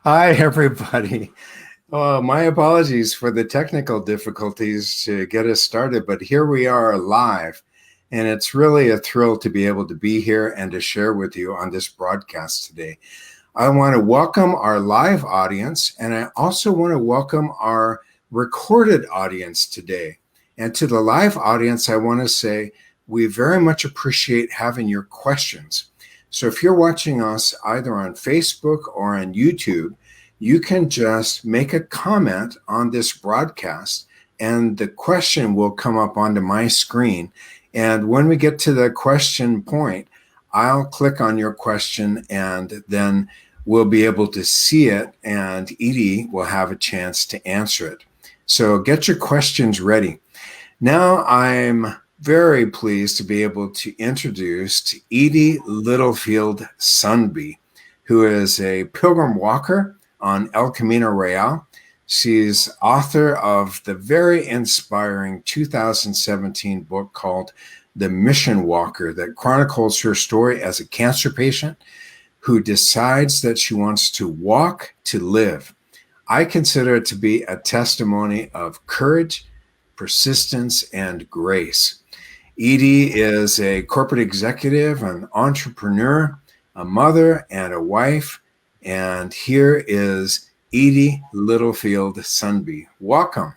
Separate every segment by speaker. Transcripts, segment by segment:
Speaker 1: Hi, everybody. My apologies for the technical difficulties to get us started, but here we are live. And it's really a thrill to be able to be here and to share with you on this broadcast today. I want to welcome our live audience, and I also want to welcome our recorded audience today. And to the live audience, I want to say we very much appreciate having your questions. So if you're watching us either on Facebook or on YouTube, you can just make a comment on this broadcast and the question will come up onto my screen. And when we get to the question point, I'll click on your question and then we'll be able to see it and Edie will have a chance to answer it. So get your questions ready. Now I'm very pleased to be able to introduce Edie Littlefield Sundby, who is a pilgrim walker on El Camino Real. She's author of the very inspiring 2017 book called The Mission Walker that chronicles her story as a cancer patient who decides that she wants to walk to live. I consider it to be a testimony of courage, persistence, and grace. Edie is a corporate executive, an entrepreneur, a mother, and a wife. And here is Edie Littlefield Sundby. Welcome.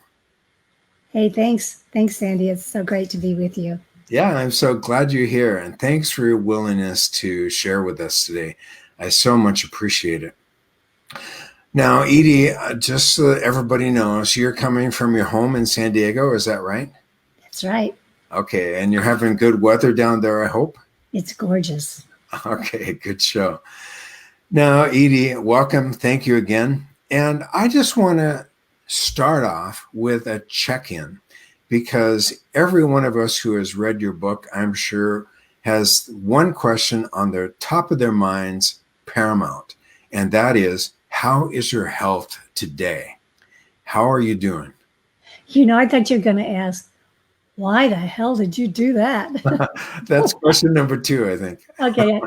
Speaker 2: Hey, thanks. Thanks, Sandy. It's so great to be with you.
Speaker 1: Yeah, I'm so glad you're here. And thanks for your willingness to share with us today. I so much appreciate it. Now, Edie, just so that everybody knows, you're coming from your home in San Diego. Is that right?
Speaker 2: That's right.
Speaker 1: Okay, and you're having good weather down there, I hope?
Speaker 2: It's gorgeous.
Speaker 1: Okay, good show. Now, Edie, welcome. Thank you again. And I just want to start off with a check-in because every one of us who has read your book, I'm sure, has one question on the top of their minds, paramount, and that is, how is your health today? How are you doing?
Speaker 2: I thought you were going to ask, why the hell did you do that?
Speaker 1: That's question number 2, I think.
Speaker 2: Okay.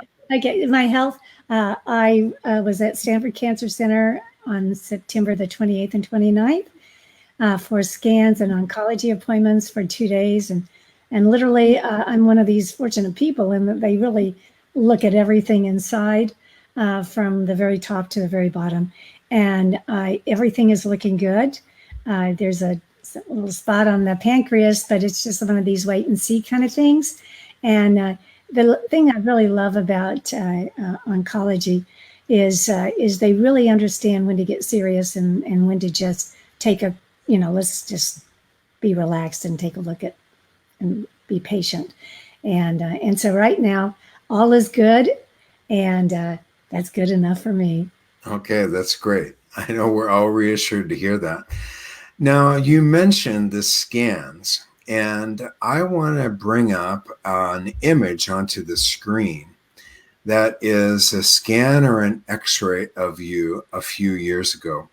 Speaker 2: My health, I was at Stanford Cancer Center on September the 28th and 29th for scans and oncology appointments for 2 days. And literally, I'm one of these fortunate people in that they really look at everything inside from the very top to the very bottom. And everything is looking good. There's a little spot on the pancreas, but it's just one of these wait and see kind of things. And the thing I really love about oncology is they really understand when to get serious and when to just take a, let's just be relaxed and take a look at and be patient. And so right now, all is good, and that's good enough for me.
Speaker 1: Okay, that's great. I know we're all reassured to hear that. Now, you mentioned the scans, and I want to bring up an image onto the screen that is a scan or an x-ray of you a few years ago.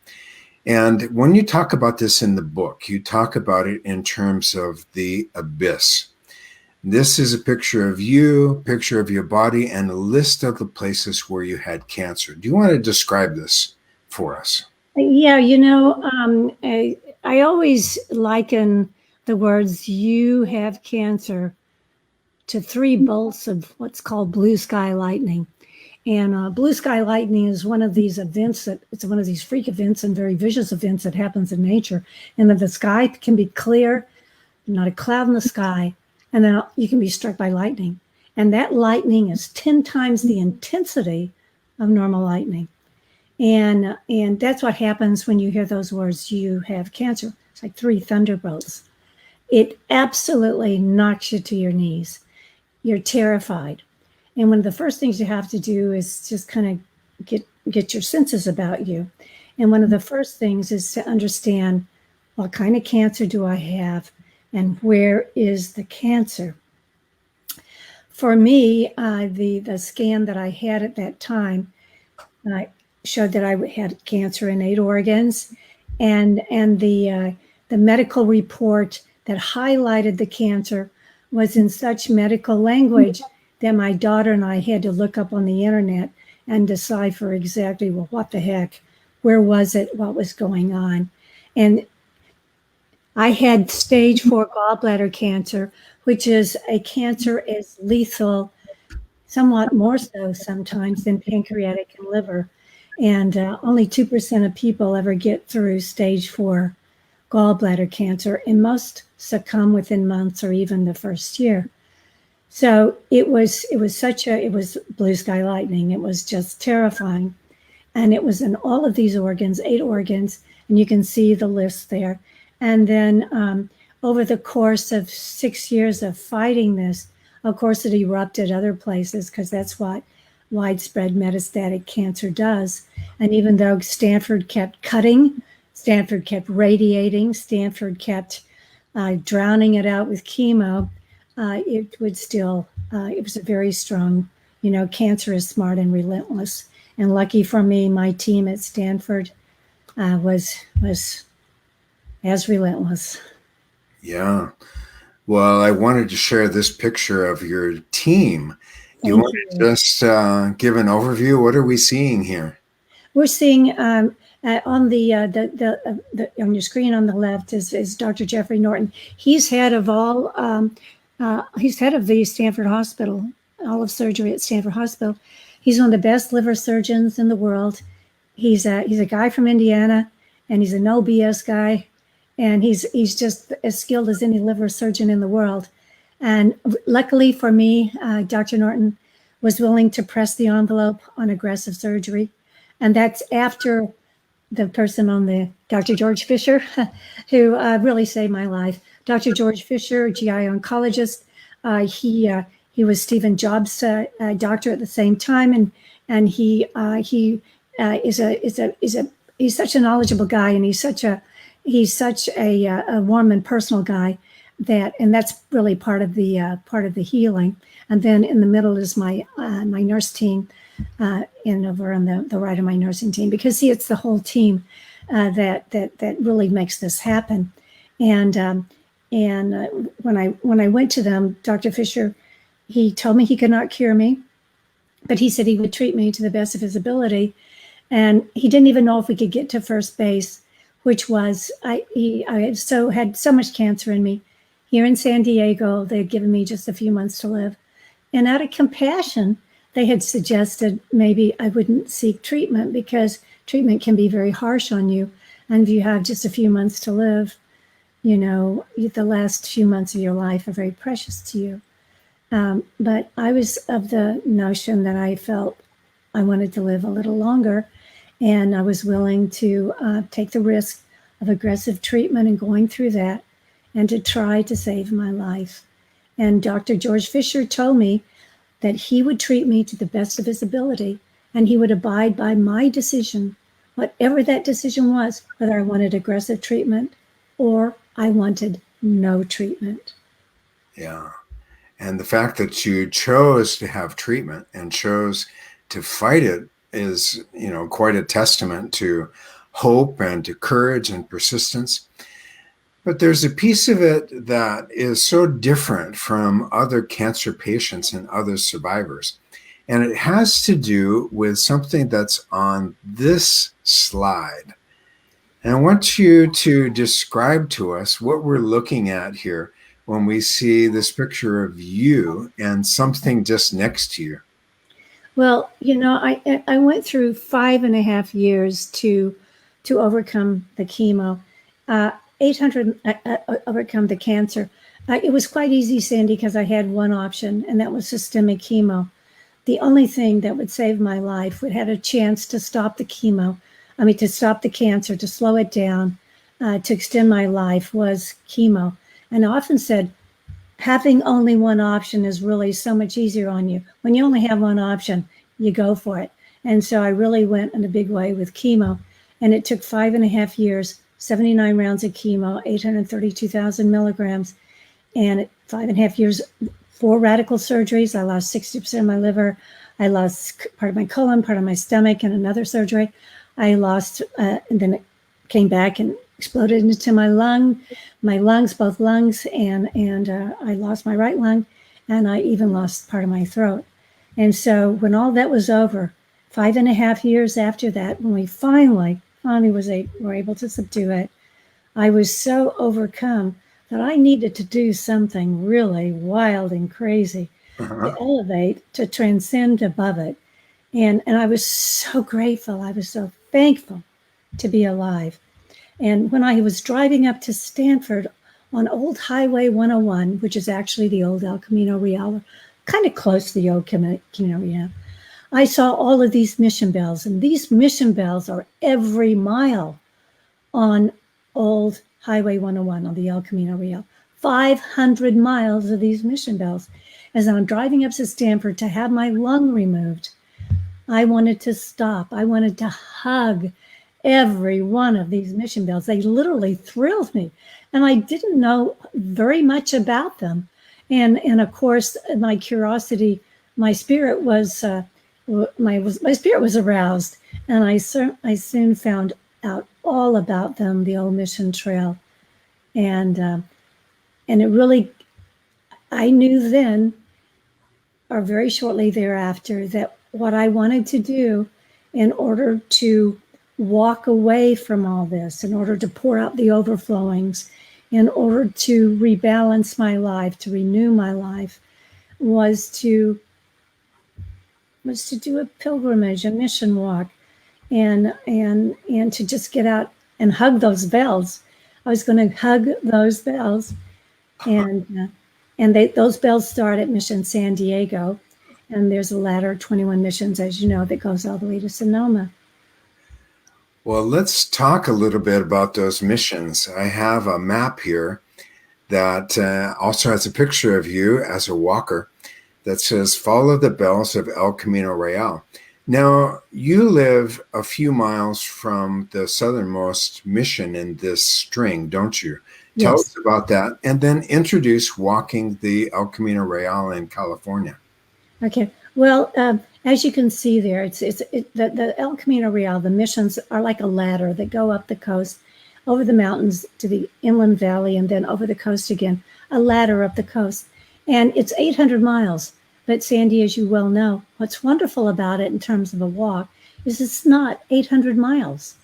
Speaker 1: And when you talk about this in the book, you talk about it in terms of the abyss. This is a picture of you, picture of your body, and a list of the places where you had cancer. Do you want to describe this for us?
Speaker 2: Yeah, I always liken the words "you have cancer" to 3 bolts of what's called blue sky lightning. And blue sky lightning is one of these events it's one of these freak events and very vicious events that happens in nature. And that the sky can be clear, not a cloud in the sky, and then you can be struck by lightning. And that lightning is 10 times the intensity of normal lightning. And that's what happens when you hear those words, "you have cancer." It's like 3 thunderbolts. It absolutely knocks you to your knees. You're terrified. And one of the first things you have to do is just kind of get your senses about you. And one of the first things is to understand, what kind of cancer do I have and where is the cancer? For me, the scan that I had at that time showed that I had cancer in 8 organs, and the medical report that highlighted the cancer was in such medical language that my daughter and I had to look up on the internet and decipher exactly, well, what the heck, where was it, what was going on. And I had stage 4 gallbladder cancer, which is a cancer is lethal, somewhat more so sometimes than pancreatic and liver. And only 2% of people ever get through stage 4 gallbladder cancer, and most succumb within months or even the first year. So it was blue sky lightning. It was just terrifying. And it was in all of these organs, 8 organs, and you can see the list there. And then over the course of 6 years of fighting this, of course, it erupted other places because that's what widespread metastatic cancer does. And even though Stanford kept cutting, Stanford kept radiating, Stanford kept drowning it out with chemo, it would still, it was a very strong, cancer is smart and relentless. And lucky for me, my team at Stanford was as relentless.
Speaker 1: Yeah. Well, I wanted to share this picture of your team. Do you want to just give an overview? What are we seeing here?
Speaker 2: We're seeing on on your screen on the left is Dr. Jeffrey Norton. He's head of he's head of the Stanford Hospital, all of surgery at Stanford Hospital. He's one of the best liver surgeons in the world. He's a guy from Indiana, and he's a no BS guy, and he's just as skilled as any liver surgeon in the world. And luckily for me, Dr. Norton was willing to press the envelope on aggressive surgery, and that's after the person on the Dr. George Fisher, who really saved my life. Dr. George Fisher, GI oncologist, he was Stephen Jobs' doctor at the same time, and he's such a knowledgeable guy, and he's such a warm and personal guy and that's really part of the healing. And then in the middle is my nurse team, and over on the right of my nursing team, because it's the whole team that really makes this happen. And when I went to them, Dr. Fisher, he told me he could not cure me, but he said he would treat me to the best of his ability. And he didn't even know if we could get to first base, which was I had so much cancer in me. Here in San Diego, they had given me just a few months to live. And out of compassion, they had suggested maybe I wouldn't seek treatment because treatment can be very harsh on you. And if you have just a few months to live, the last few months of your life are very precious to you. But I was of the notion that I felt I wanted to live a little longer, and I was willing to take the risk of aggressive treatment and going through that and to try to save my life. And Dr. George Fisher told me that he would treat me to the best of his ability, and he would abide by my decision, whatever that decision was, whether I wanted aggressive treatment or I wanted no treatment.
Speaker 1: Yeah. And the fact that you chose to have treatment and chose to fight it is, quite a testament to hope and to courage and persistence. But there's a piece of it that is so different from other cancer patients and other survivors. And it has to do with something that's on this slide. And I want you to describe to us what we're looking at here when we see this picture of you and something just next to you.
Speaker 2: Well, I went through 5.5 years to overcome the chemo, 800 overcome the cancer. It was quite easy, Sandy, because I had one option, and that was systemic chemo. The only thing that would save my life would have a chance to stop the to stop the cancer, to slow it down, to extend my life was chemo. And I often said, having only one option is really so much easier on you. When you only have one option, you go for it. And so I really went in a big way with chemo. And it took 5.5 years, 79 rounds of chemo, 832,000 milligrams. And at 5.5 years, 4 radical surgeries. I lost 60% of my liver. I lost part of my colon, part of my stomach, and another surgery. I lost, and then it came back and exploded into my lungs, both lungs, and I lost my right lung, and I even lost part of my throat. And so when all that was over, 5.5 years after that, when we finally were able to subdue it, I was so overcome that I needed to do something really wild and crazy to elevate, to transcend above it. And I was so grateful. I was so thankful to be alive. And when I was driving up to Stanford on Old Highway 101, which is actually the old El Camino Real, kind of close to the old Camino Real, I saw all of these mission bells. And these mission bells are every mile on Old Highway 101 on the El Camino Real. 500 miles of these mission bells. As I'm driving up to Stanford to have my lung removed, I wanted to stop. I wanted to hug every one of these mission bells. They literally thrilled me. And I didn't know very much about them. And of course, my curiosity, my spirit was my spirit was aroused. And I soon found out all about them, the old mission trail. And it really, I knew then, or very shortly thereafter, that what I wanted to do in order to walk away from all this, in order to pour out the overflowings, in order to rebalance my life, to renew my life, was to do a pilgrimage, a mission walk, and to just get out and hug those bells. I was going to hug those bells, and those bells start at Mission San Diego, and there's a ladder, 21 missions, as you know, that goes all the way to Sonoma.
Speaker 1: Well, let's talk a little bit about those missions. I have a map here that also has a picture of you as a walker that says, "Follow the bells of El Camino Real." Now, you live a few miles from the southernmost mission in this string, don't you?
Speaker 2: Yes.
Speaker 1: Tell us about that, and then introduce walking the El Camino Real in California.
Speaker 2: Okay. Well, as you can see there, the El Camino Real, the missions are like a ladder that go up the coast, over the mountains to the inland valley, and then over the coast again, a ladder up the coast. And it's 800 miles. But Sandy, as you well know, what's wonderful about it in terms of a walk is it's not 800 miles.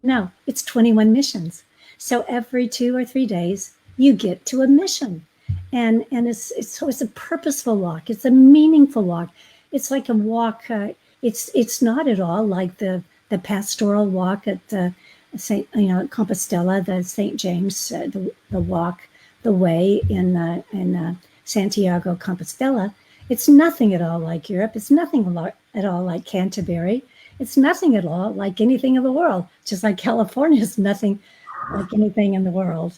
Speaker 2: No, it's 21 missions. So every 2 or 3 days, you get to a mission. And it's a purposeful walk. It's a meaningful walk. It's like a walk. It's not at all like the pastoral walk at Compostela, the St. James, the walk, the way in Santiago, Compostela. It's nothing at all like Europe. It's nothing at all like Canterbury. It's nothing at all like anything in the world. Just like California is nothing like anything in the world.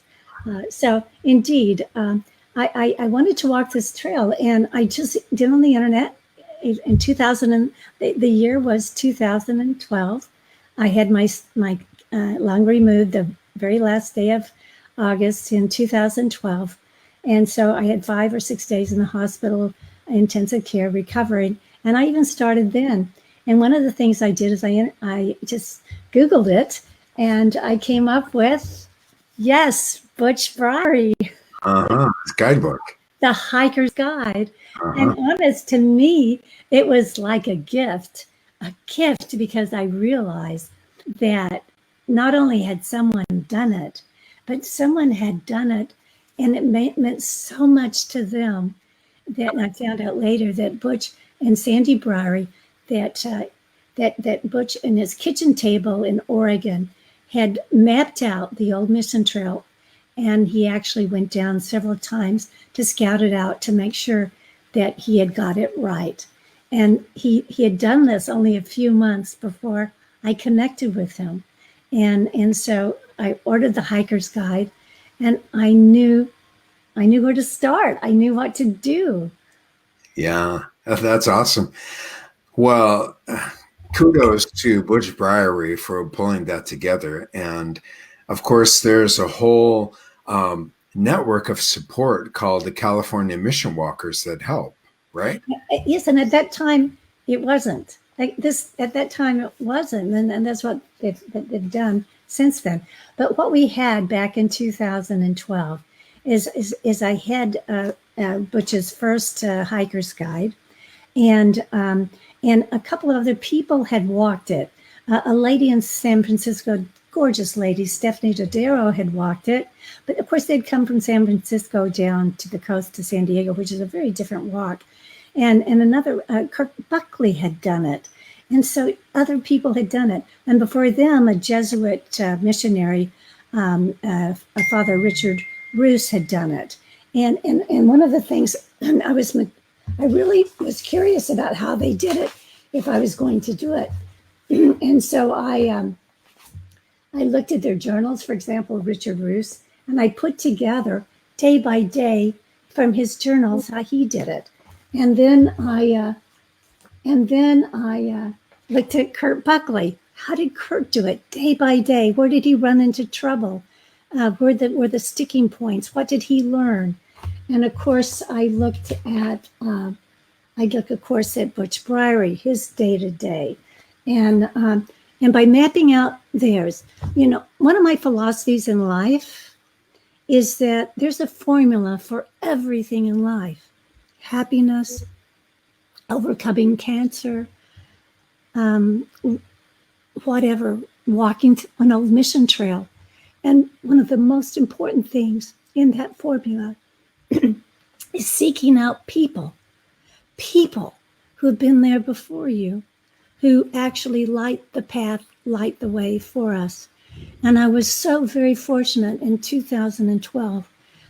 Speaker 2: So indeed, I wanted to walk this trail, and I just did on the internet in 2000. The year was 2012. I had my lung removed the very last day of August in 2012, and so I had 5 or 6 days in the hospital, intensive care, recovering, and I even started then. And one of the things I did is I just Googled it, and I came up with, yes, Butch Briary.
Speaker 1: It's guidebook.
Speaker 2: The Hiker's Guide. And honest, to me, it was like a gift because I realized that not only had someone done it, but someone had done it, and it meant so much to them that, and I found out later that Butch and Sandy Briary, that Butch in his kitchen table in Oregon had mapped out the old mission trail, and he actually went down several times to scout it out to make sure that he had got it right. And he had done this only a few months before I connected with him. And so I ordered the Hiker's Guide, and I knew where to start. I knew what to do.
Speaker 1: Yeah, that's awesome. Well, kudos to Butch Briary for pulling that together. And of course, there's a whole network of support called the California Mission Walkers that help, right?
Speaker 2: Yes, and at that time, it wasn't. At that time, it wasn't. And that's what they've done since then. But what we had back in 2012 is I had Butch's first Hiker's Guide. And and a couple of other people had walked it. A lady in San Francisco, gorgeous lady, Stephanie Dodaro, had walked it. But of course, they'd come from San Francisco down to the coast to San Diego, which is a very different walk. And another, Kirk Buckley had done it. And so other people had done it. And before them, a Jesuit missionary, Father Richard Roos, had done it. And one of the things I really was curious about how they did it, if I was going to do it. And so I looked at their journals, for example, Richard Roos, and I put together day by day from his journals how he did it. And then I looked at Kurt Buckley. How did Kurt do it day by day? Where did he run into trouble? Where were the sticking points? What did he learn? And of course, I looked, of course, at Butch Briery, his day to day, and by mapping out theirs, one of my philosophies in life is that there's a formula for everything in life: happiness, overcoming cancer, whatever, walking on a mission trail. And one of the most important things in that formula is seeking out people who have been there before you, who actually light the path, light the way for us. And I was so very fortunate in 2012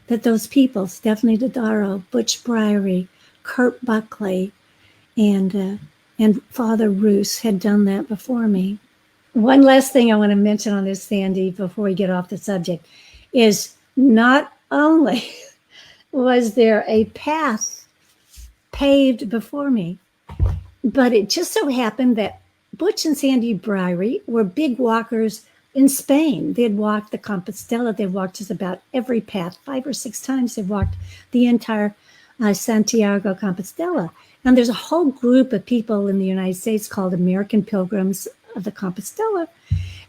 Speaker 2: that those people, Stephanie Dodaro, Butch Briery, Kurt Buckley, and Father Roos, had done that before me. One last thing I want to mention on this, Sandy, before we get off the subject, is not only was there a path paved before me, but it just so happened that Butch and Sandy Briery were big walkers in Spain. They had walked the Compostela. They walked just about every path. 5 or 6 times they walked the entire Santiago Compostela. And there's a whole group of people in the United States called American Pilgrims of the Compostela.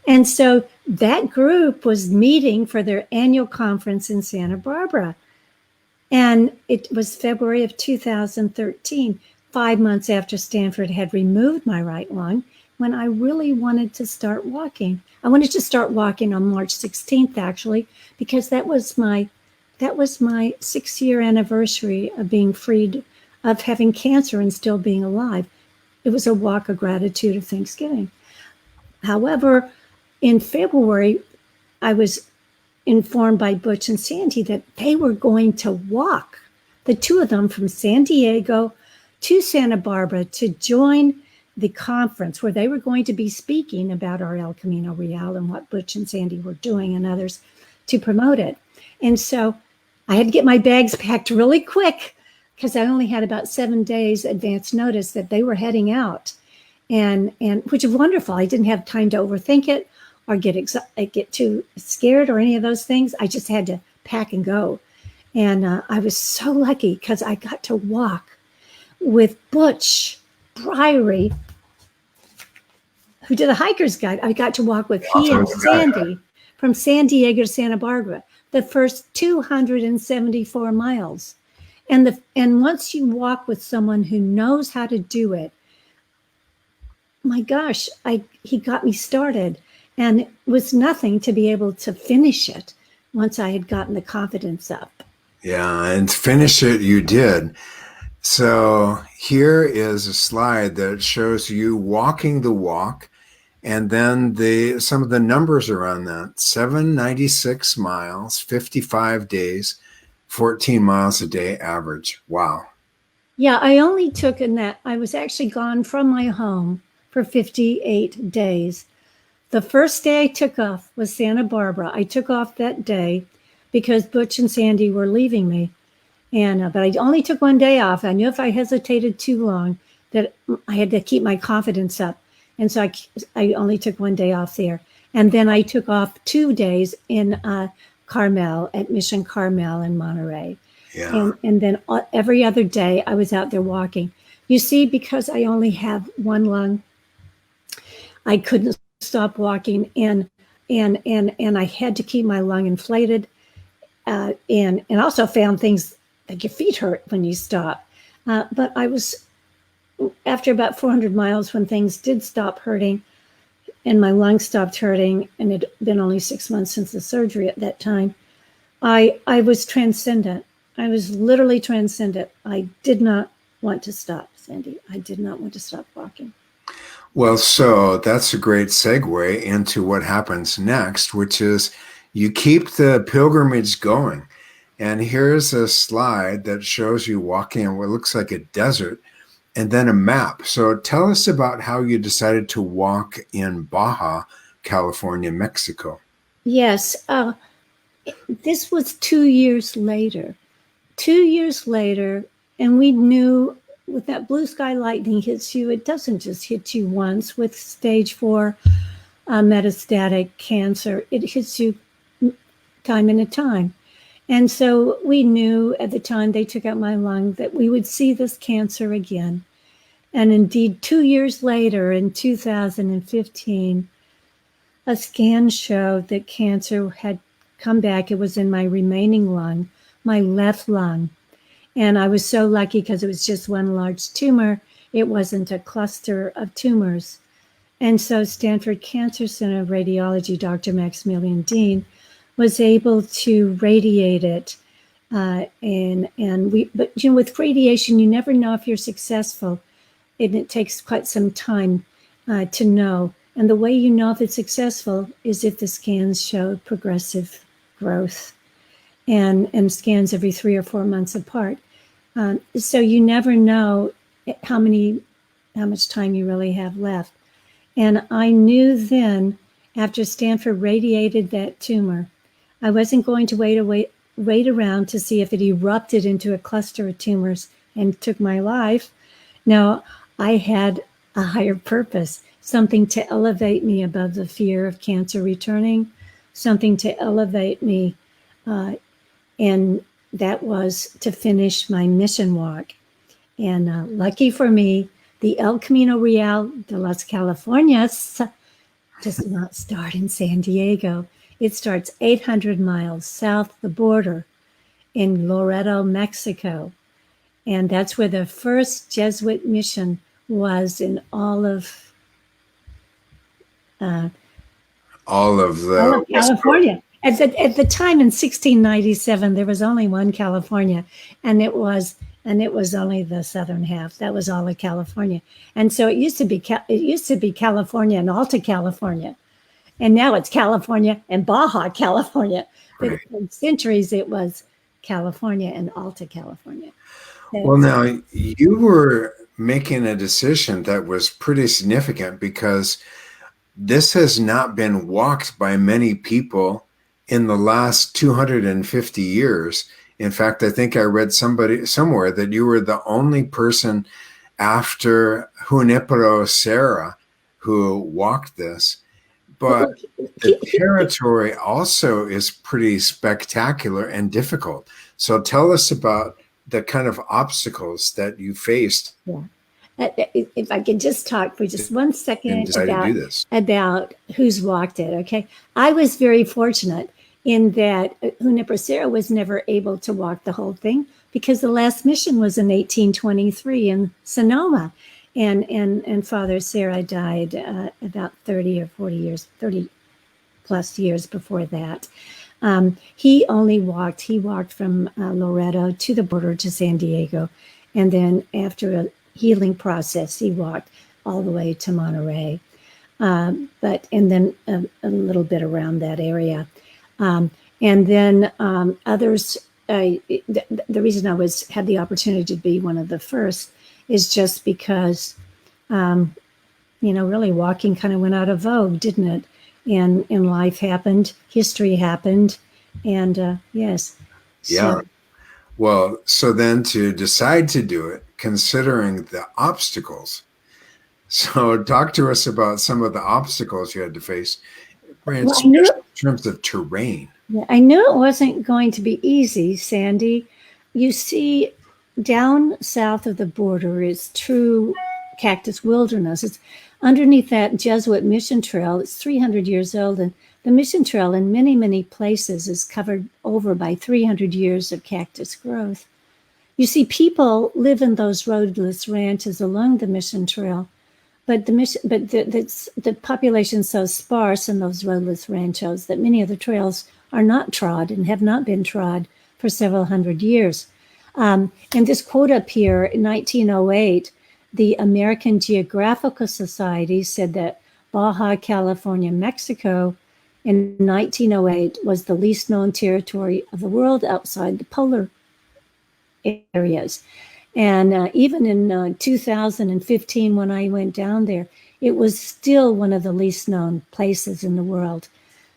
Speaker 2: And so that group was meeting for their annual conference in Santa Barbara. And it was February of 2013, 5 months after Stanford had removed my right lung, when I really wanted to start walking. I wanted to start walking on March 16th, actually, because that was my 6-year anniversary of being freed of having cancer and still being alive. It was a walk of gratitude of Thanksgiving. However, in February, I was informed by Butch and Sandy that they were going to walk, the two of them, from San Diego to Santa Barbara to join the conference where they were going to be speaking about our El Camino Real and what Butch and Sandy were doing and others to promote it. And so I had to get my bags packed really quick because I only had about 7 days advance notice that they were heading out, and which is wonderful. I didn't have time to overthink it or get too scared or any of those things. I just had to pack and go. And I was so lucky because I got to walk with Butch Briery, who did a hiker's guide. I got to walk with he and Sandy from San Diego to Santa Barbara, the first 274 miles. And once you walk with someone who knows how to do it, my gosh, he got me started, and it was nothing to be able to finish it once I had gotten the confidence up.
Speaker 1: Yeah, and finish it you did. So here is a slide that shows you walking the walk, and then some of the numbers around that: 796 miles, 55 days, 14 miles a day average. Wow.
Speaker 2: Yeah, I only took I was actually gone from my home for 58 days. The first day I took off was Santa Barbara. I took off that day because Butch and Sandy were leaving me. But I only took 1 day off. I knew if I hesitated too long that I had to keep my confidence up. And so I only took 1 day off there. And then I took off 2 days in Carmel, at Mission Carmel in Monterey.
Speaker 1: Yeah.
Speaker 2: And then every other day I was out there walking. You see, because I only have one lung, I couldn't stop walking, and I had to keep my lung inflated, and also found things like your feet hurt when you stop. But I was after about 400 miles, when things did stop hurting and my lungs stopped hurting, and it had been only 6 months since the surgery at that time, I was transcendent. I was literally transcendent. I did not want to stop, Sandy. I did not want to stop walking.
Speaker 1: Well, so that's a great segue into what happens next, which is you keep the pilgrimage going. And here's a slide that shows you walking in what looks like a desert and then a map. So tell us about how you decided to walk in Baja, California, Mexico.
Speaker 2: Yes. This was 2 years later. 2 years later, and we knew with that blue sky lightning hits you, it doesn't just hit you once. With stage 4 metastatic cancer, it hits you time and a time. And so we knew at the time they took out my lung that we would see this cancer again. And indeed, 2 years later, in 2015, a scan showed that cancer had come back. It was in my remaining lung, my left lung. And I was so lucky because it was just one large tumor. It wasn't a cluster of tumors. And so Stanford Cancer Center of Radiology, Dr. Maximilian Dean, was able to radiate it. But with radiation, you never know if you're successful. And it takes quite some time to know. And the way you know if it's successful is if the scans show progressive growth, and scans every 3 or 4 months apart. So you never know how much time you really have left. And I knew then, after Stanford radiated that tumor, I wasn't going to wait around to see if it erupted into a cluster of tumors and took my life. No, I had a higher purpose, something to elevate me above the fear of cancer returning, something to elevate me, and that was to finish my mission walk. And lucky for me, the El Camino Real de las Californias does not start in San Diego. It starts 800 miles south of the border in Loreto, Mexico. And that's where the first Jesuit mission was in all of California. At the time in 1697, there was only one California, and it was only the southern half. That was all of California. And so it used to be California and Alta California. And now it's California and Baja California. But for centuries it was California and Alta California.
Speaker 1: Well, now you were making a decision that was pretty significant, because this has not been walked by many people in the last 250 years. In fact, I think I read somewhere that you were the only person after Junipero Serra who walked this. But the territory also is pretty spectacular and difficult. So tell us about the kind of obstacles that you faced.
Speaker 2: Yeah. If I could just talk for just 1 second about who's walked it, okay? I was very fortunate in that Junipero Serra was never able to walk the whole thing because the last mission was in 1823 in Sonoma. And Father Serra died about 30 plus years before that. He walked from Loreto to the border to San Diego. And then after a healing process, he walked all the way to Monterey. And then a little bit around that area. And then others, the reason I had the opportunity to be one of the first is just because, really walking kind of went out of vogue, didn't it? And life happened, history happened, and yes.
Speaker 1: Yeah. Well, so then to decide to do it, considering the obstacles. So talk to us about some of the obstacles you had to face in terms of terrain.
Speaker 2: Yeah, I knew it wasn't going to be easy, Sandy. You see, down south of the border is true cactus wilderness. It's underneath that Jesuit mission trail. It's 300 years old, and the mission trail in many, many places is covered over by 300 years of cactus growth. You see, people live in those roadless ranches along the Mission Trail, but the population's so sparse in those roadless ranchos that many of the trails are not trod and have not been trod for several hundred years. And this quote up here, in 1908, the American Geographical Society said that Baja California, Mexico, in 1908 was the least known territory of the world outside the polar areas. And even in 2015, when I went down there, it was still one of the least known places in the world.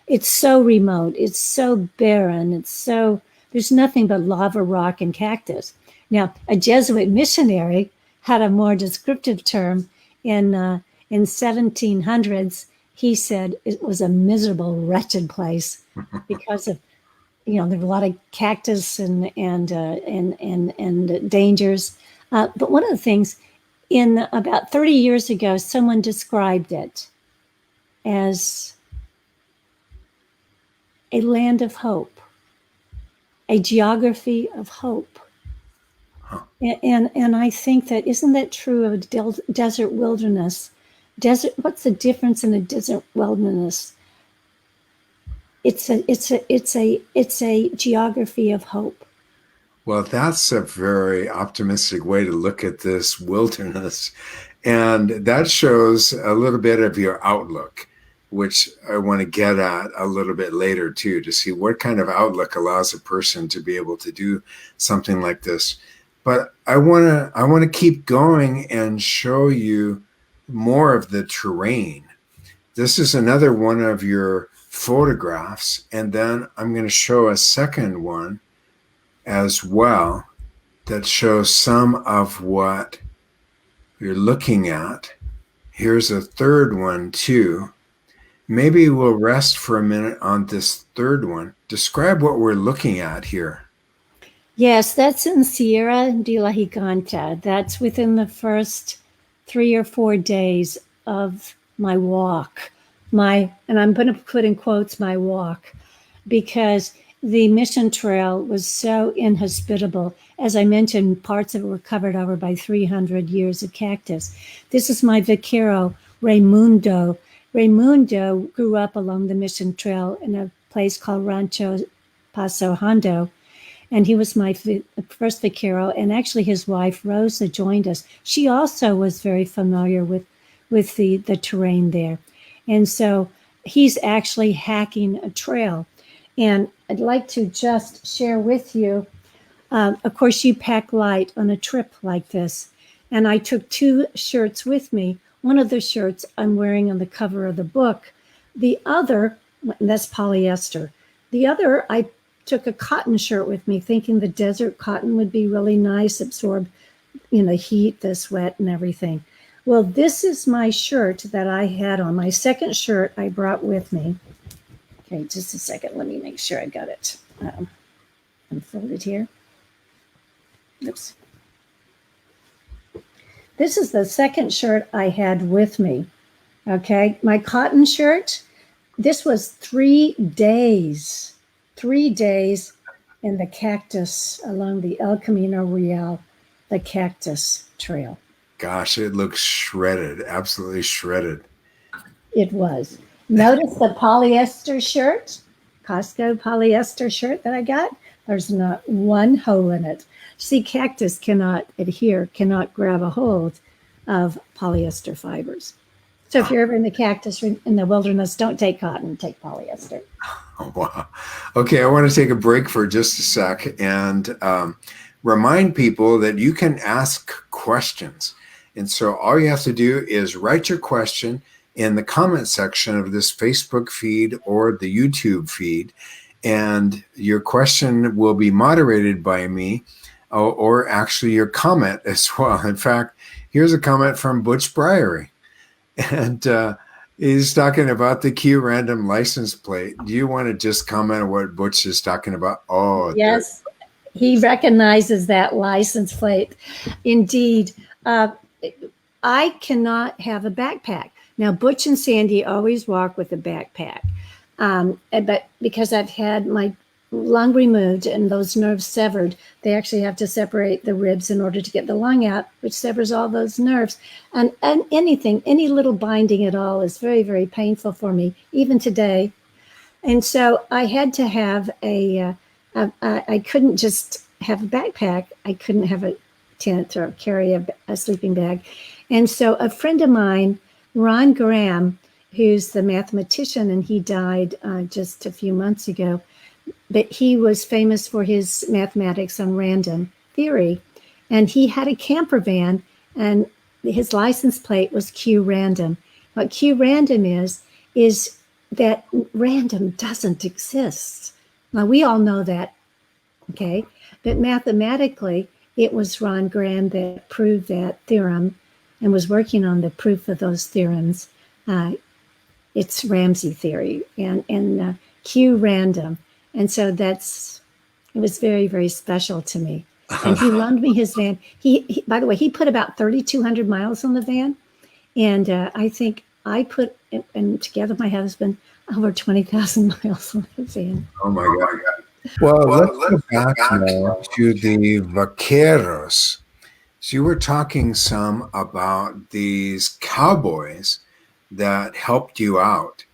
Speaker 2: It's so remote. It's so barren. There's nothing but lava, rock, and cactus. Now, a Jesuit missionary had a more descriptive term in 1700s. He said it was a miserable, wretched place because of, there were a lot of cactus and dangers. But one of the things, in about 30 years ago, someone described it as a land of hope, a geography of hope. And I think that, isn't that true of a desert wilderness? What's the difference in a desert wilderness? It's a geography of hope.
Speaker 1: Well, that's a very optimistic way to look at this wilderness. And that shows a little bit of your outlook, which I want to get at a little bit later too, to see what kind of outlook allows a person to be able to do something like this. But I want to keep going and show you more of the terrain. This is another one of your photographs, and then I'm going to show a second one as well that shows some of what you're looking at. Here's a third one too. Maybe we'll rest for a minute on this third one. Describe what we're looking at here.
Speaker 2: Yes, that's in Sierra de la Giganta. That's within the first 3 or 4 days of my walk. And I'm going to put in quotes, my walk, because the Mission Trail was so inhospitable. As I mentioned, parts of it were covered over by 300 years of cactus. This is my vaquero, Raimundo. Raimundo grew up along the Mission Trail in a place called Rancho Paso Hondo, and he was my first vaquero. And actually, his wife Rosa joined us. She also was very familiar with the terrain there, and so he's actually hacking a trail. And I'd like to just share with you. Of course, you pack light on a trip like this, and I took 2 shirts with me. One of the shirts I'm wearing on the cover of the book. The other, that's polyester. The other, I took a cotton shirt with me, thinking the desert cotton would be really nice, absorb, heat, the sweat and everything. Well, this is my shirt that I had on. My second shirt I brought with me. Okay, just a second. Let me make sure I got it unfolded here. Oops. This is the second shirt I had with me. Okay, my cotton shirt. This was 3 days. 3 days in the cactus along the El Camino Real, the cactus trail.
Speaker 1: Gosh, it looks shredded, absolutely shredded.
Speaker 2: It was. Notice the polyester shirt, Costco polyester shirt that I got. There's not one hole in it. See, cactus cannot grab a hold of polyester fibers. So if you're ever in the cactus in the wilderness, don't take cotton, take polyester.
Speaker 1: Oh, wow. Okay, I want to take a break for just a sec and remind people that you can ask questions. And so all you have to do is write your question in the comment section of this Facebook feed or the YouTube feed, and your question will be moderated by me, or actually your comment as well. In fact, here's a comment from Butch Briery, and he's talking about the Q random license plate. Do you want to just comment on what Butch is talking about? Oh,
Speaker 2: yes, he recognizes that license plate. Indeed. I cannot have a backpack. Now, Butch and Sandy always walk with a backpack, but because I've had my lung removed and those nerves severed, they actually have to separate the ribs in order to get the lung out, which severs all those nerves. And any little binding at all is very, very painful for me, even today. And so I had to have I couldn't just have a backpack. I couldn't have a tent or carry a sleeping bag. And so a friend of mine, Ron Graham, who's the mathematician, and he died just a few months ago, but he was famous for his mathematics on random theory. And he had a camper van, and his license plate was Q random. What Q random is that random doesn't exist. Now, we all know that, okay? But mathematically, it was Ron Graham that proved that theorem and was working on the proof of those theorems. It's Ramsey theory and Q random. And so it was very, very special to me. And he loaned me his van. He by the way, he put about 3,200 miles on the van. And I think I put, and together with my husband, over 20,000 miles on the van.
Speaker 1: Oh my God. Well, let's go back now to the vaqueros. So you were talking some about these cowboys that helped you out.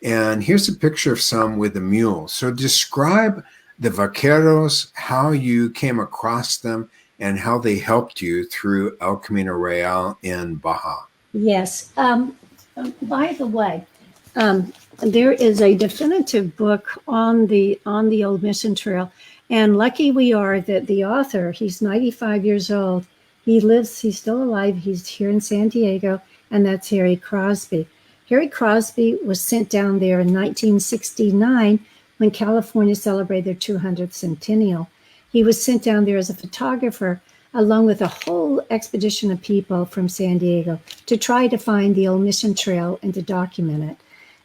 Speaker 1: And here's a picture of some with a mule. So describe the vaqueros, how you came across them, and how they helped you through El Camino Real in Baja.
Speaker 2: Yes. By the way, there is a definitive book on the old mission trail, and lucky we are that the author, he's 95 years old. He's still alive. He's here in San Diego, and that's Harry Crosby. Harry Crosby was sent down there in 1969 when California celebrated their 200th centennial. He was sent down there as a photographer along with a whole expedition of people from San Diego to try to find the old mission trail and to document it.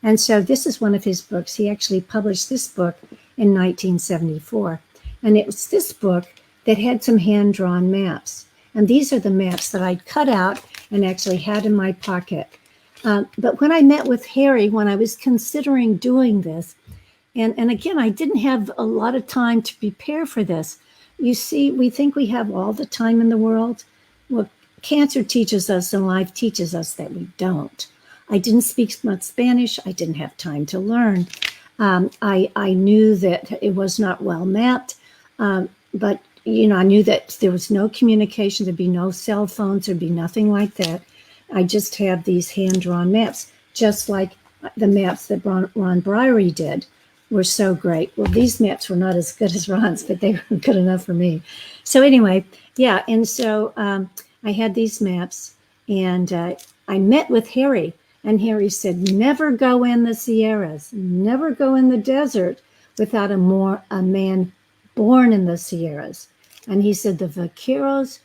Speaker 2: And so this is one of his books. He actually published this book in 1974. And it was this book that had some hand-drawn maps. And these are the maps that I'd cut out and actually had in my pocket. But when I met with Harry, when I was considering doing this, and again, I didn't have a lot of time to prepare for this. You see, we think we have all the time in the world. Well, cancer teaches us and life teaches us that we don't. I didn't speak much Spanish. I didn't have time to learn. I knew that it was not well mapped, but I knew that there was no communication. There'd be no cell phones. There'd be nothing like that. I just have these hand-drawn maps, just like the maps that Ron Briery did were so great. Well, these maps were not as good as Ron's, but they were good enough for me. So anyway, yeah, and so I had these maps, and I met with Harry, and Harry said, never go in the Sierras, never go in the desert without a man born in the Sierras. And he said, the vaqueros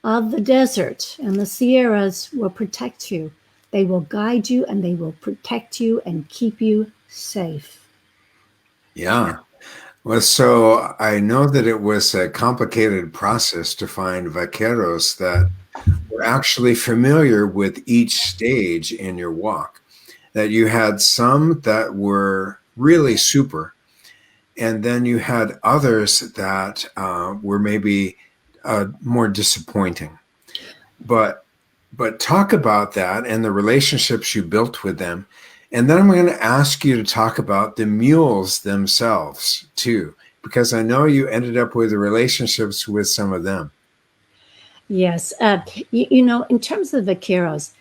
Speaker 2: of the desert and the Sierras will protect you. They will guide you and they will protect you and keep you safe.
Speaker 1: Yeah. Well, so I know that it was a complicated process to find vaqueros that were actually familiar with each stage in your walk, that you had some that were really super, and then you had others that were maybe more disappointing. But talk about that and the relationships you built with them. And then I'm going to ask you to talk about the mules themselves too, because I know you ended up with relationships with some of them.
Speaker 2: Yes. In terms of the vaqueros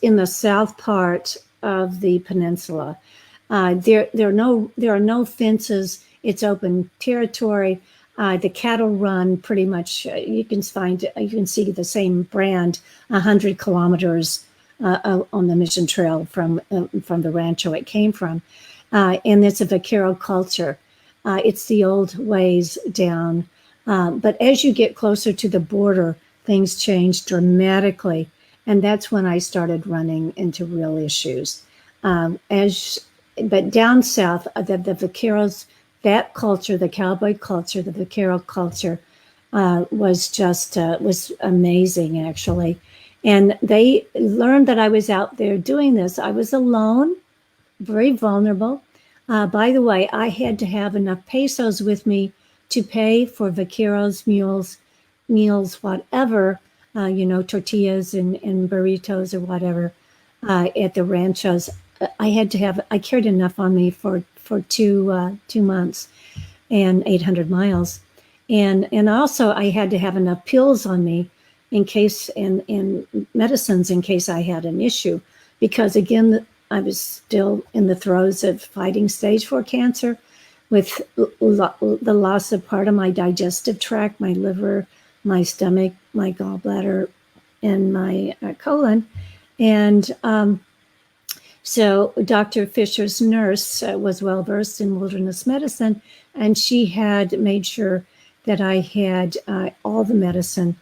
Speaker 2: in the south part of the peninsula, there are no fences. It's open territory. The cattle run pretty much. You can see the same brand 100 kilometers on the Mission Trail from the rancho it came from, and it's a vaquero culture. It's the old ways down, but as you get closer to the border, things change dramatically, and that's when I started running into real issues. But down south, the vaqueros, that culture, the cowboy culture, the vaquero culture, was amazing actually. And they learned that I was out there doing this. I was alone, very vulnerable. By the way, I had to have enough pesos with me to pay for vaqueros, mules, meals, whatever, tortillas and burritos or whatever at the ranchos. I carried enough on me for 2 months and 800 miles. And also I had to have enough pills on me in case, and medicines in case I had an issue, because again, I was still in the throes of fighting stage 4 cancer with the loss of part of my digestive tract, my liver, my stomach, my gallbladder, and my colon. And so Dr. Fisher's nurse was well versed in wilderness medicine, and she had made sure that I had all the medicine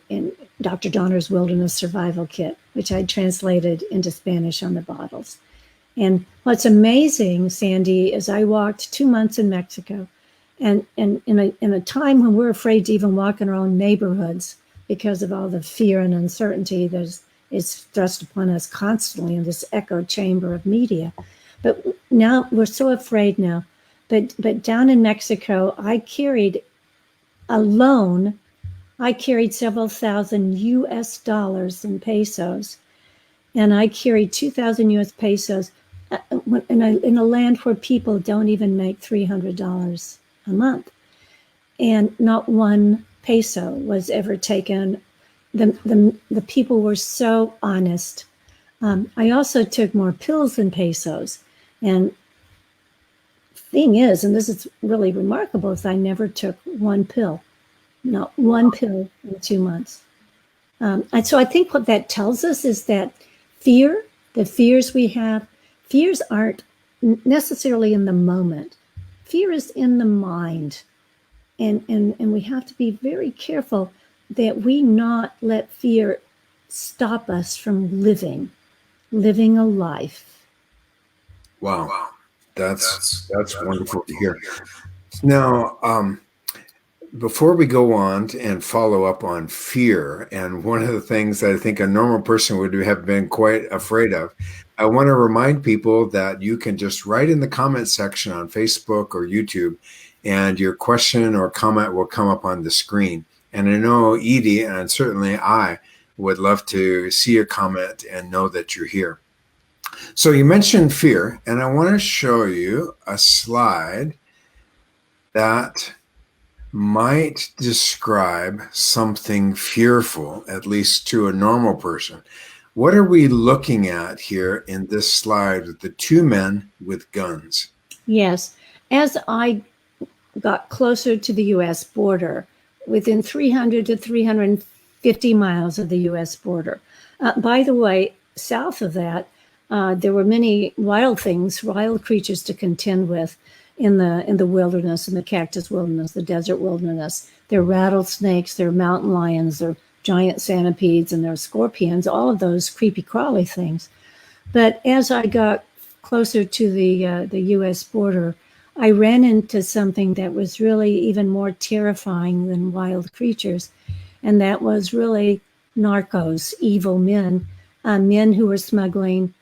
Speaker 2: in Dr. Donner's Wilderness Survival Kit, which I translated into Spanish on the bottles. And what's amazing, Sandy, is I walked 2 months in Mexico, and in a time when we're afraid to even walk in our own neighborhoods because of all the fear and uncertainty that is thrust upon us constantly in this echo chamber of media. But now we're so afraid now. But down in Mexico, I carried several thousand US dollars in pesos, and I carried 2,000 US pesos in a land where people don't even make $300 a month. And not one peso was ever taken. The people were so honest. I also took more pills than pesos. And thing is, and this is really remarkable, is I never took one pill. Not one pill in 2 months. And so I think what that tells us is that the fears we have, fears aren't necessarily in the moment. Fear is in the mind. And we have to be very careful that we not let fear stop us from living a life.
Speaker 1: Wow. That's wonderful to hear. Now, before we go on and follow up on fear, and one of the things that I think a normal person would have been quite afraid of, I want to remind people that you can just write in the comment section on Facebook or YouTube, and your question or comment will come up on the screen. And I know Edie, and certainly I, would love to see your comment and know that you're here. So you mentioned fear, and I want to show you a slide that might describe something fearful, at least to a normal person. What are we looking at here in this slide with the two men with guns?
Speaker 2: Yes. As I got closer to the U.S. border, within 300 to 350 miles of the U.S. border. By the way, south of that, there were many wild creatures to contend with in the wilderness, in the cactus wilderness, the desert wilderness. There are rattlesnakes, there are mountain lions, there are giant centipedes, and there are scorpions, all of those creepy crawly things. But as I got closer to the U.S. border, I ran into something that was really even more terrifying than wild creatures, and that was really narcos, evil men, men who were smuggling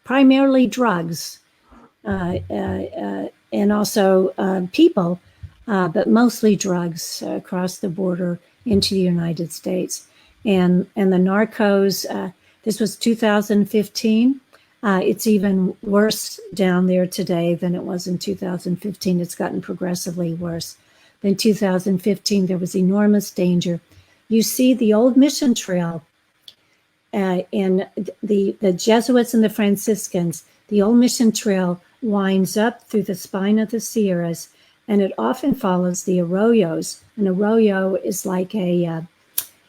Speaker 2: primarily drugs, and also people, but mostly drugs across the border into the United States. And the narcos, this was 2015. It's even worse down there today than it was in 2015. It's gotten progressively worse. In 2015, there was enormous danger. You see the old mission trail in the Jesuits and the Franciscans. The old mission trail winds up through the spine of the Sierras, and it often follows the arroyos. An arroyo is like a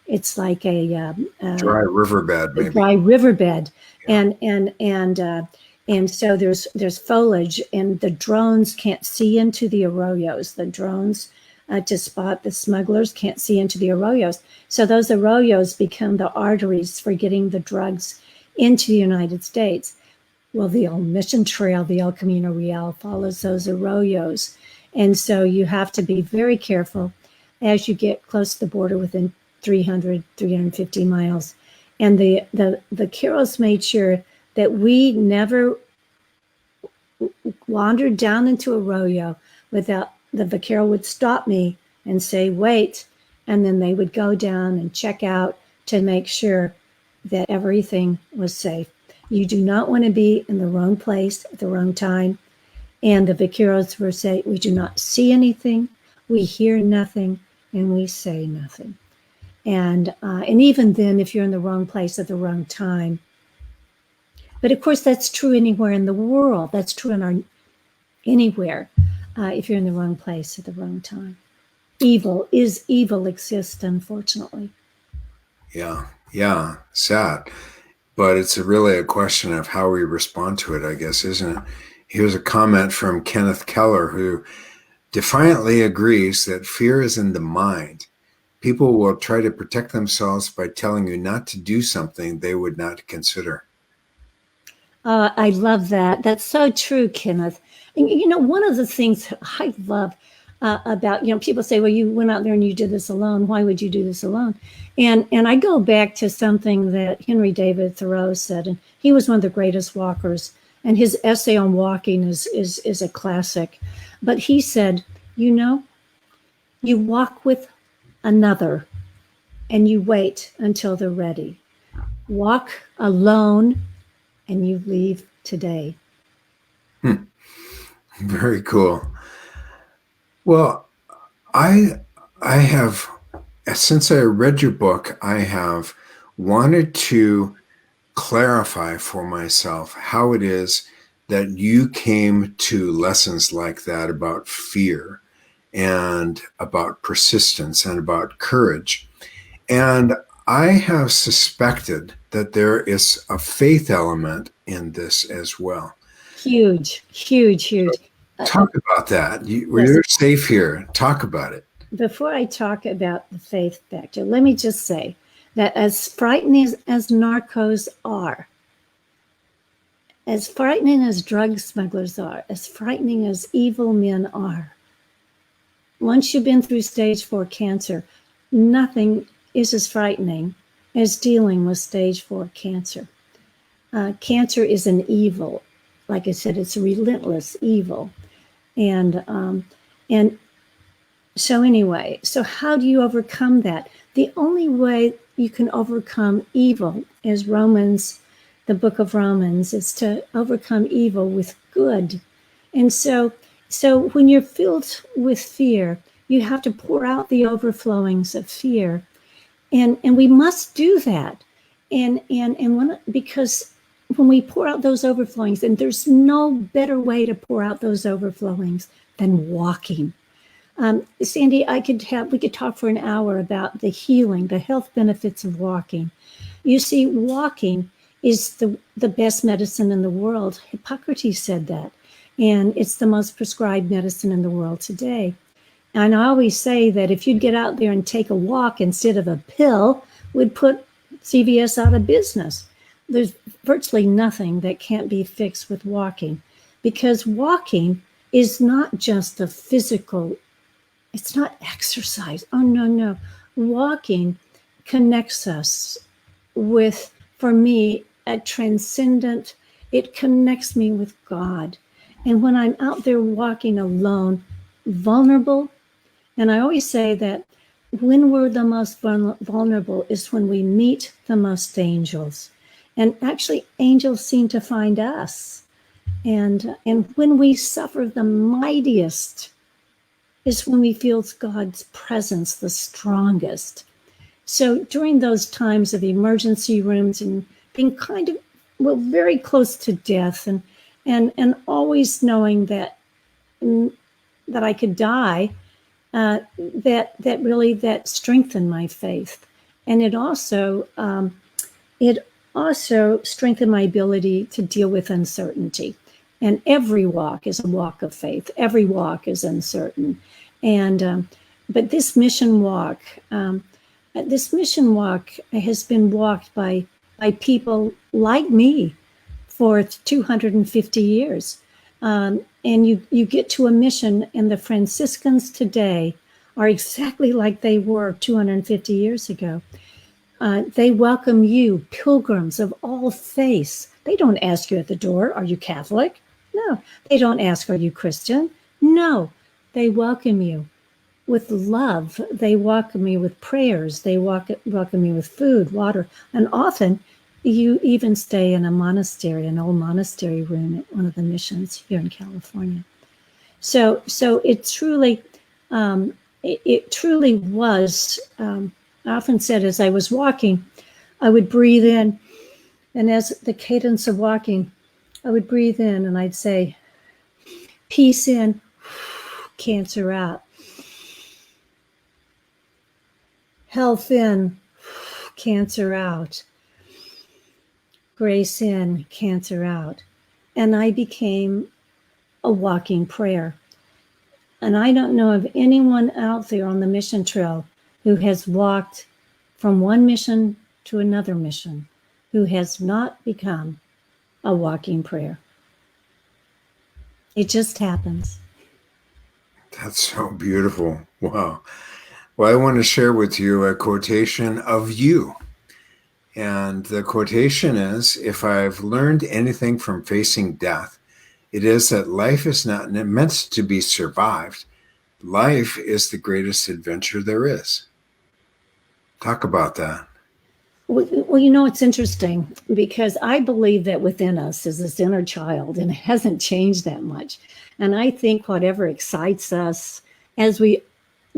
Speaker 1: Dry riverbed, maybe.
Speaker 2: Dry riverbed, yeah. And so there's foliage, and the drones can't see into the arroyos. The drones to spot the smugglers can't see into the arroyos. So those arroyos become the arteries for getting the drugs into the United States. Well, the old mission trail, the El Camino Real, follows those arroyos. And so you have to be very careful as you get close to the border within 350 miles. And the Carols made sure that we never wandered down into Arroyo without the vaquero would stop me and say, wait. And then they would go down and check out to make sure that everything was safe. You do not want to be in the wrong place at the wrong time. And the vaqueros were saying, we do not see anything, we hear nothing, and we say nothing. And even then, if you're in the wrong place at the wrong time. But of course, that's true anywhere in the world. That's true in anywhere, if you're in the wrong place at the wrong time. Evil exists, unfortunately.
Speaker 1: Yeah, sad. But it's really a question of how we respond to it, I guess, isn't it? Here's a comment from Kenneth Keller, who defiantly agrees that fear is in the mind. People will try to protect themselves by telling you not to do something they would not consider.
Speaker 2: I love that. That's so true, Kenneth. And, one of the things I love about, people say, well, you went out there and you did this alone. Why would you do this alone? And I go back to something that Henry David Thoreau said, and he was one of the greatest walkers. And his essay on walking is a classic. But he said, you walk with another and you wait until they're ready. Walk alone and you leave today.
Speaker 1: Very cool. Well, I have, since I read your book, I have wanted to clarify for myself how it is that you came to lessons like that about fear and about persistence and about courage. And I have suspected that there is a faith element in this as well.
Speaker 2: Huge.
Speaker 1: Talk about that. You're safe here. Talk about it.
Speaker 2: Before I talk about the faith factor, let me just say that as frightening as narcos are, as frightening as drug smugglers are, as frightening as evil men are, once you've been through stage 4 cancer, nothing is as frightening as dealing with stage 4 cancer. Cancer is an evil. Like I said, it's a relentless evil. And so anyway, so how do you overcome that? The only way you can overcome evil, as the book of Romans, is to overcome evil with good. And so when you're filled with fear, you have to pour out the overflowings of fear. And we must do that. Because when we pour out those overflowings, and there's no better way to pour out those overflowings than walking. Sandy, we could talk for an hour about the healing, the health benefits of walking. You see, walking is the best medicine in the world. Hippocrates said that. And it's the most prescribed medicine in the world today. And I always say that if you'd get out there and take a walk instead of a pill, would put CVS out of business. There's virtually nothing that can't be fixed with walking, because walking is not just a physical, it's not exercise. Oh, no. Walking connects us with, for me, a transcendent, it connects me with God. And when I'm out there walking alone, vulnerable, and I always say that when we're the most vulnerable is when we meet the most angels. And actually, angels seem to find us. And when we suffer the mightiest is when we feel God's presence the strongest. So during those times of emergency rooms and being very close to death and always knowing that I could die, that strengthened my faith. And it also strengthened my ability to deal with uncertainty. And every walk is a walk of faith. Every walk is uncertain. And but this mission walk has been walked by people like me for 250 years. And you get to a mission, and the Franciscans today are exactly like they were 250 years ago. They welcome you, pilgrims of all faiths. They don't ask you at the door, are you Catholic? No. They don't ask, are you Christian? No. They welcome you with love. They welcome you with prayers. They welcome you with food, water. And often you even stay in a monastery, an old monastery room at one of the missions here in California. So it truly, it truly was. I often said, as I was walking, I would breathe in, and as the cadence of walking, I would breathe in, and I'd say, peace in, cancer out, health in, cancer out, grace in, cancer out, and I became a walking prayer. And I don't know of anyone out there on the mission trail who has walked from one mission to another mission who has not become a walking prayer. It just happens.
Speaker 1: That's so beautiful. Wow. Well, I want to share with you a quotation of you. And the quotation is, if I've learned anything from facing death, it is that life is not meant to be survived. Life is the greatest adventure there is. Talk about that.
Speaker 2: Well, you know, it's interesting because I believe that within us is this inner child, and it hasn't changed that much. And I think whatever excites us as we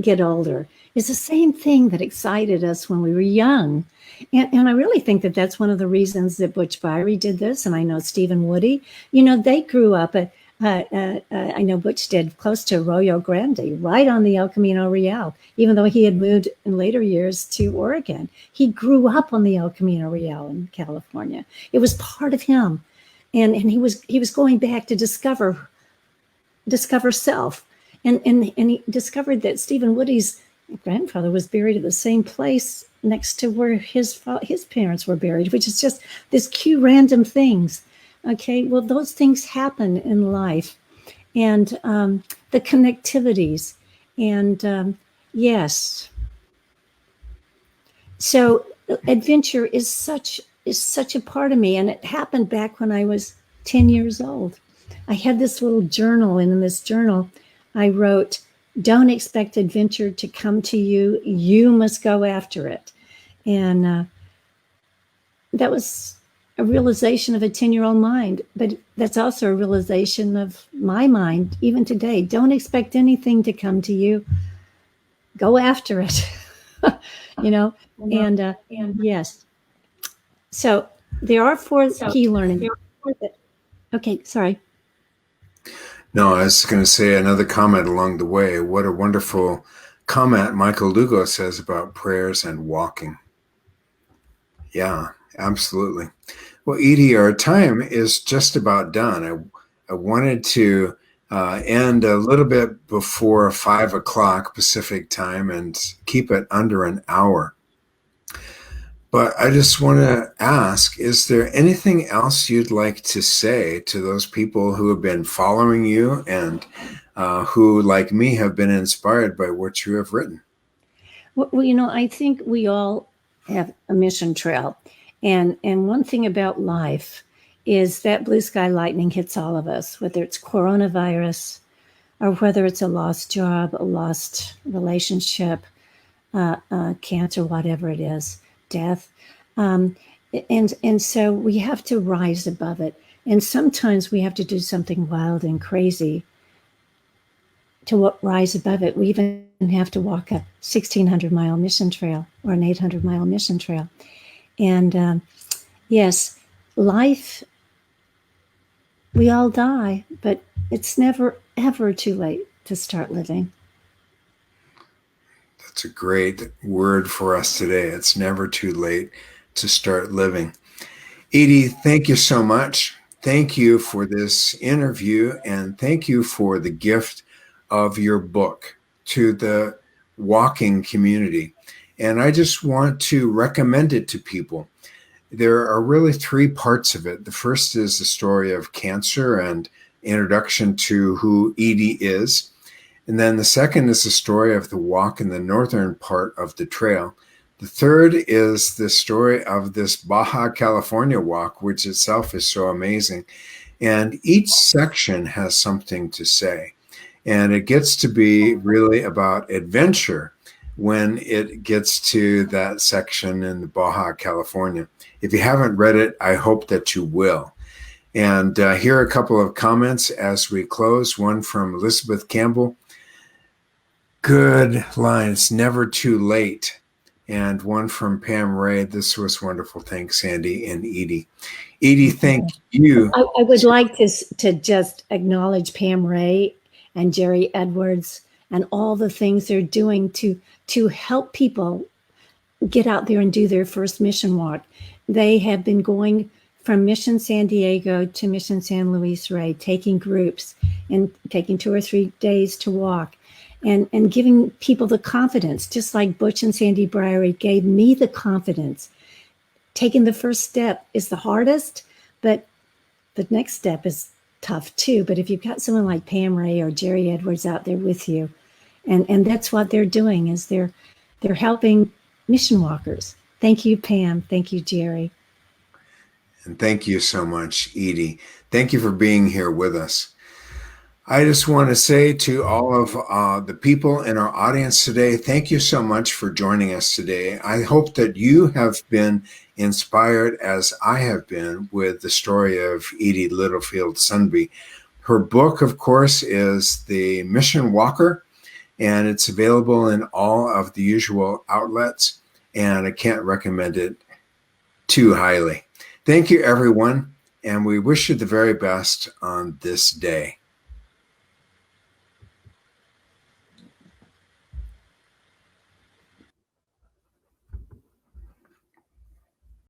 Speaker 2: get older is the same thing that excited us when we were young. And I really think that that's one of the reasons that Butch Fiery did this. And I know Stephen Woody, you know, they grew up I know Butch did close to Arroyo Grande, right on the El Camino Real, even though he had moved in later years to Oregon. He grew up on the El Camino Real in California. It was part of him. And he was going back to discover self. And he discovered that Stephen Woody's grandfather was buried at the same place next to where his parents were buried, which is just this cute random things. Okay, well, those things happen in life, and the connectivities, and yes. So adventure is such a part of me, and it happened back when I was 10 years old. I had this little journal, and in this journal, I wrote, "Don't expect adventure to come to you. You must go after it," and that was a realization of a 10-year-old mind, but that's also a realization of my mind, even today. Don't expect anything to come to you. Go after it, you know, and yes. So there are four key learning. Okay, sorry.
Speaker 1: No, I was going to say another comment along the way. What a wonderful comment Michael Lugo says about prayers and walking. Yeah, absolutely. Well, Edie, our time is just about done. I wanted to end a little bit before 5 o'clock Pacific time and keep it under an hour. But I just want to ask, is there anything else you'd like to say to those people who have been following you and who, like me, have been inspired by what you have written?
Speaker 2: Well, you know, I think we all have a mission trail. And one thing about life is that blue sky lightning hits all of us, whether it's coronavirus or whether it's a lost job, a lost relationship, cancer, whatever it is, death. And so we have to rise above it. And sometimes we have to do something wild and crazy to rise above it. We even have to walk a 1,600-mile mission trail or an 800-mile mission trail. And yes, life, we all die, but it's never, ever too late to start living.
Speaker 1: That's a great word for us today. It's never too late to start living. Edie, thank you so much. Thank you for this interview, and thank you for the gift of your book to the walking community. And I just want to recommend it to people. There are really three parts of it. The first is the story of cancer and introduction to who Edie is. And then the second is the story of the walk in the northern part of the trail. The third is the story of this Baja California walk, which itself is so amazing. And each section has something to say. And it gets to be really about adventure when it gets to that section in the Baja, California. If you haven't read it, I hope that you will. And here are a couple of comments as we close. One from Elizabeth Campbell. Good line. It's never too late. And one from Pam Ray. This was wonderful. Thanks, Sandy and Edie. Edie, thank you.
Speaker 2: I would like to just acknowledge Pam Ray and Jerry Edwards and all the things they're doing to help people get out there and do their first mission walk. They have been going from Mission San Diego to Mission San Luis Rey, taking groups and taking 2 or 3 days to walk and giving people the confidence, just like Butch and Sandy Briery gave me the confidence. Taking the first step is the hardest, but the next step is tough too. But if you've got someone like Pam Ray or Jerry Edwards out there with you, and that's what they're doing, is they're helping mission walkers. Thank you, Pam. Thank you, Jerry.
Speaker 1: And thank you so much, Edie. Thank you for being here with us. I just want to say to all of the people in our audience today, thank you so much for joining us today. I hope that you have been inspired, as I have been, with the story of Edie Littlefield Sundby. Her book, of course, is The Mission Walker, and it's available in all of the usual outlets, and I can't recommend it too highly. Thank you, everyone, and we wish you the very best on this day.